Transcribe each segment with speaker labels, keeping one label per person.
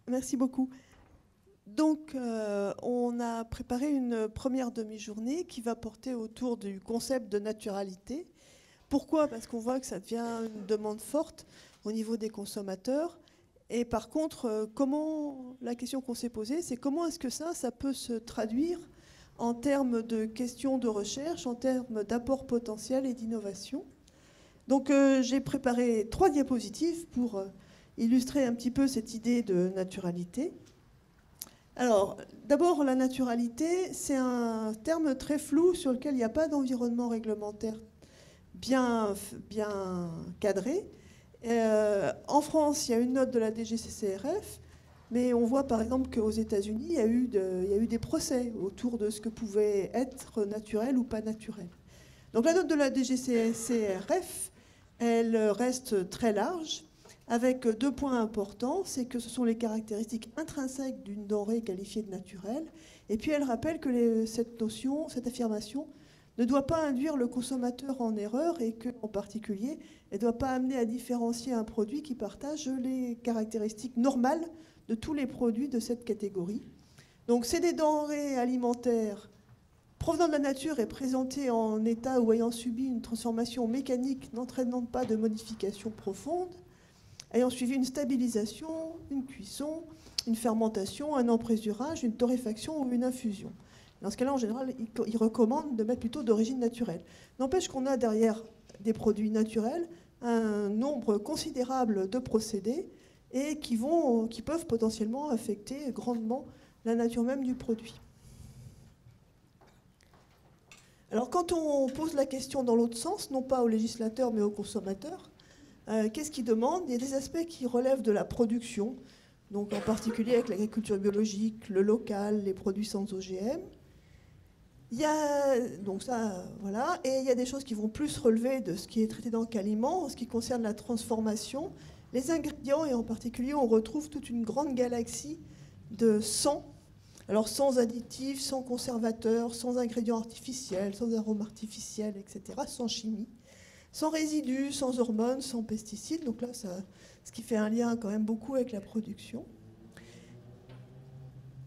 Speaker 1: Merci beaucoup. Donc, on a préparé une première demi-journée qui va porter autour du concept de naturalité. Pourquoi? Parce qu'on voit que ça devient une demande forte au niveau des consommateurs. Et par contre, la question qu'on s'est posée, c'est comment est-ce que ça peut se traduire en termes de questions de recherche, en termes d'apport potentiel et d'innovation. Donc, j'ai préparé 3 diapositives pour illustrer un petit peu cette idée de naturalité. Alors, d'abord, la naturalité, c'est un terme très flou sur lequel il n'y a pas d'environnement réglementaire bien cadré. En France, il y a une note de la DGCCRF, mais on voit par exemple qu'aux États-Unis, il y a eu des procès autour de ce que pouvait être naturel ou pas naturel. Donc la note de la DGCCRF, elle reste très large, avec 2 points importants, c'est que ce sont les caractéristiques intrinsèques d'une denrée qualifiée de naturelle, et puis elle rappelle que cette affirmation, ne doit pas induire le consommateur en erreur et qu'en particulier, elle ne doit pas amener à différencier un produit qui partage les caractéristiques normales de tous les produits de cette catégorie. Donc c'est des denrées alimentaires provenant de la nature et présentées en état ou ayant subi une transformation mécanique n'entraînant pas de modification profonde, ayant suivi une stabilisation, une cuisson, une fermentation, un emprésurage, une torréfaction ou une infusion. Dans ce cas-là, en général, ils recommandent de mettre plutôt d'origine naturelle. N'empêche qu'on a derrière des produits naturels un nombre considérable de procédés et qui peuvent potentiellement affecter grandement la nature même du produit. Alors quand on pose la question dans l'autre sens, non pas aux législateurs mais aux consommateurs, qu'est-ce qu'ils demandent? Il y a des aspects qui relèvent de la production, donc en particulier avec l'agriculture biologique, le local, les produits sans OGM. Il y a, donc ça, voilà, et il y a des choses qui vont plus relever de ce qui est traité dans Qualiment, en ce qui concerne la transformation, les ingrédients, et en particulier, on retrouve toute une grande galaxie de sans, alors sans additifs, sans conservateurs, sans ingrédients artificiels, sans arômes artificiels, etc., sans chimie, sans résidus, sans hormones, sans pesticides, donc là, ce qui fait un lien quand même beaucoup avec la production.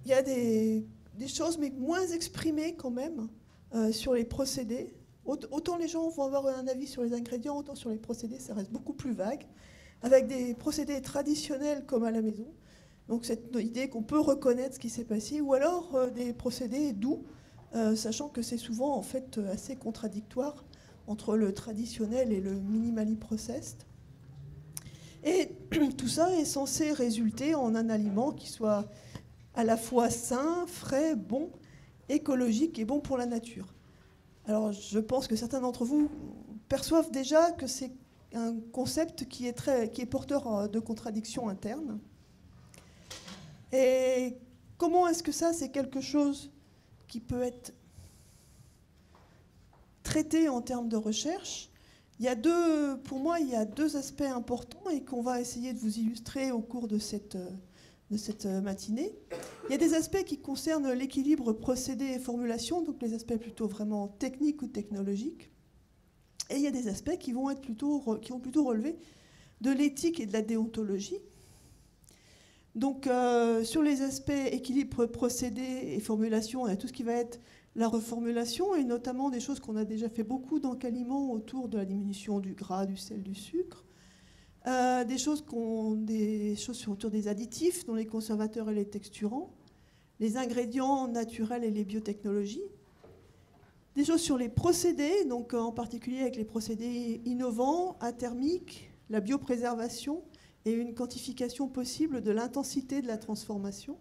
Speaker 1: Il y a des choses, mais moins exprimées quand même, sur les procédés. Autant les gens vont avoir un avis sur les ingrédients, autant sur les procédés, ça reste beaucoup plus vague, avec des procédés traditionnels comme à la maison. Donc cette idée qu'on peut reconnaître ce qui s'est passé, ou alors des procédés doux, sachant que c'est souvent en fait assez contradictoire entre le traditionnel et le minimally processed. Et tout ça est censé résulter en un aliment qui soit à la fois sain, frais, bon, écologique et bon pour la nature. Alors je pense que certains d'entre vous perçoivent déjà que c'est un concept qui est porteur de contradictions internes. Et comment est-ce que ça, c'est quelque chose qui peut être traité en termes de recherche? Pour moi, il y a 2 aspects importants et qu'on va essayer de vous illustrer au cours de cette matinée. Il y a des aspects qui concernent l'équilibre procédé et formulation, donc les aspects plutôt vraiment techniques ou technologiques. Et il y a des aspects qui vont plutôt relever de l'éthique et de la déontologie. Donc sur les aspects équilibre procédé et formulation, il y a tout ce qui va être la reformulation, et notamment des choses qu'on a déjà fait beaucoup dans Qualiment autour de la diminution du gras, du sel, du sucre. Des choses autour des additifs, dont les conservateurs et les texturants, les ingrédients naturels et les biotechnologies, des choses sur les procédés, donc en particulier avec les procédés innovants, athermiques, la biopréservation et une quantification possible de l'intensité de la transformation.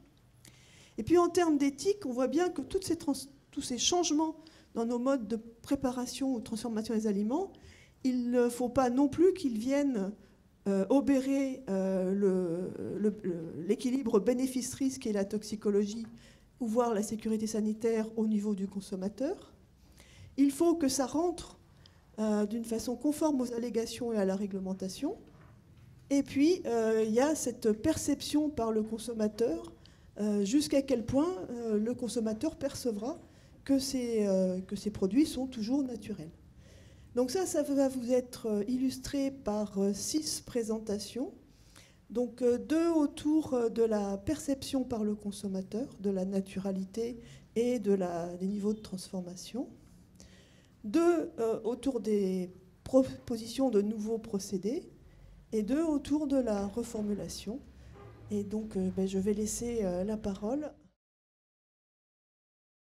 Speaker 1: Et puis en termes d'éthique, on voit bien que tous ces changements dans nos modes de préparation ou de transformation des aliments, il ne faut pas non plus qu'ils viennent obérer l'équilibre bénéfice-risque et la toxicologie, ou voire la sécurité sanitaire au niveau du consommateur. Il faut que ça rentre d'une façon conforme aux allégations et à la réglementation. Et puis, il y a cette perception par le consommateur, jusqu'à quel point le consommateur percevra que ces produits sont toujours naturels. Donc ça va vous être illustré par 6 présentations. Donc 2 autour de la perception par le consommateur, de la naturalité et des niveaux de transformation. 2 autour des propositions de nouveaux procédés. Et 2 autour de la reformulation. Et donc je vais laisser la parole